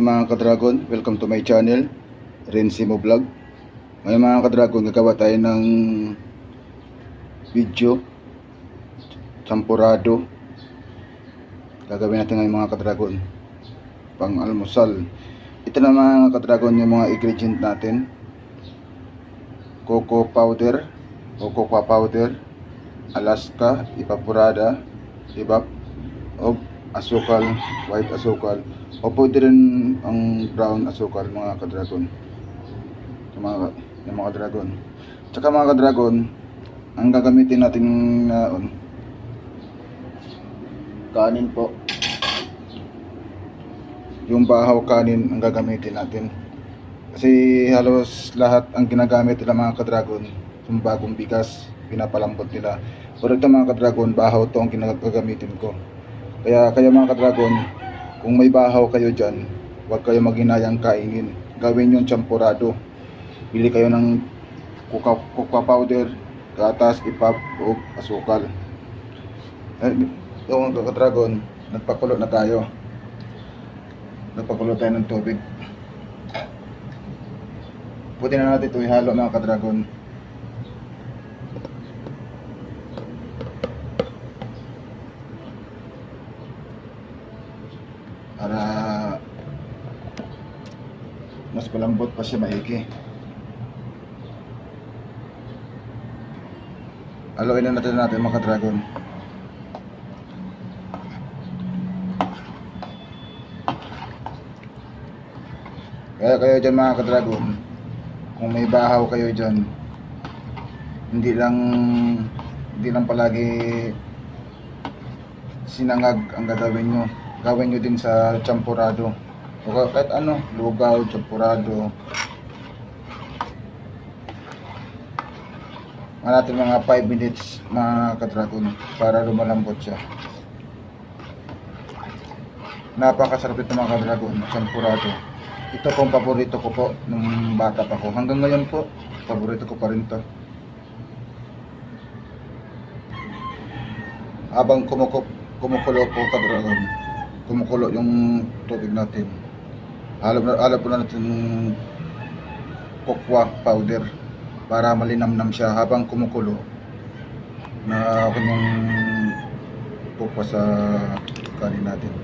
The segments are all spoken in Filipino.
morning mga ka-dragon, welcome to my channel, Rensimo Vlog. Ngayon mga ka-dragon, gagawa tayo ng video champurado. Gagawin natin ngayon mga ka-dragon, pang almusal. Ito na mga ka-dragon yung mga ingredient natin: cocoa powder o cocoa powder, Alaska, evaporada, o asukal, white asukal, o pwede rin ang brown asukal mga ka-dragon. Yung mga ka-dragon. Tsaka mga ka-dragon, ang gagamitin natin kanin po. Yung bahaw kanin ang gagamitin natin. Kasi halos lahat ang ginagamit nila mga ka-dragon, yung bagong bigas, pinapalambot nila. Pero ito mga ka-dragon, bahaw to ang ginagamitin ko. Kaya mga ka-dragon, kung may bahaw kayo dyan, huwag kayo maghinayang kainin. Gawin yung champurado. Bili kayo ng cocoa powder, gatas, ipap, o asukal. Ito mga ka-dragon, nagpakulo na tayo. Nagpakulo tayo ng tubig. Pwede na natin ito ihalo mga ka-dragon. Para mas malambot pa siya, maigi. Haluin na natin mga ka-dragon. Kaya kayo dyan mga ka-dragon, kung may bahaw kayo dyan, hindi lang palagi sinangag ang gagawin nyo. Gawin nyo din sa champurado, o kahit ano, lugaw, champurado. Natin mga 5 minutes mga ka-dragon para lumalambot siya. Napakasarap ito mga ka-dragon, champurado. Ito pong paborito ko po nung bata pa ko. Hanggang ngayon po, paborito ko pa rin to. Habang kumukulo po ka-dragon, kumukulo yung tubig natin, halap po na natin cocoa powder para malinamnam siya habang kumukulo na kanyang cocoa sa kanin natin.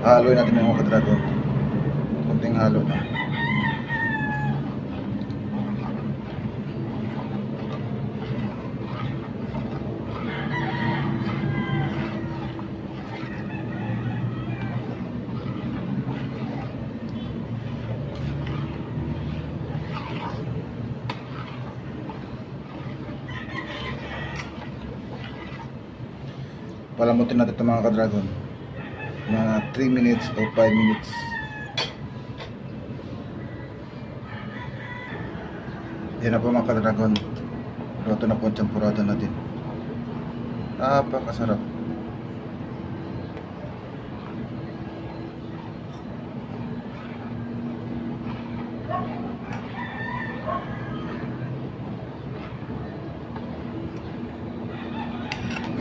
Haloy natin yung mga ka-dragon. Kunting halo na. Palamutin natin ito mga ka-dragon na 3 minutes o 5 minutes. Yan na po mga ka-dragon, luto na po ang champurado natin. Napakasarap.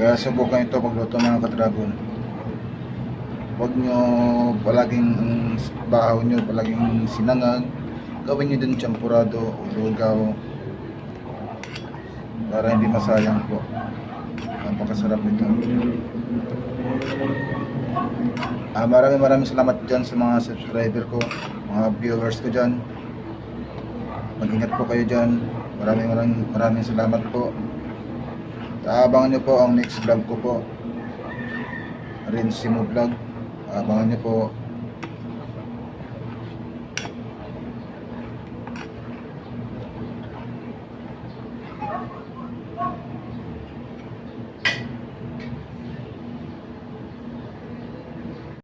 Kaya subukan ito pagluto mga ka-dragon. Huwag nyo palaging bahaw nyo palaging sinangag. Gawin nyo din champurado o lugaw para hindi masayang po. Napakasarap ito. Maraming salamat dyan sa mga subscriber ko, mga viewers ko dyan. Mag-ingat po kayo dyan. Maraming salamat po. Abangan nyo po ang next vlog ko po, Rensimo Vlog. Abangan nyo po.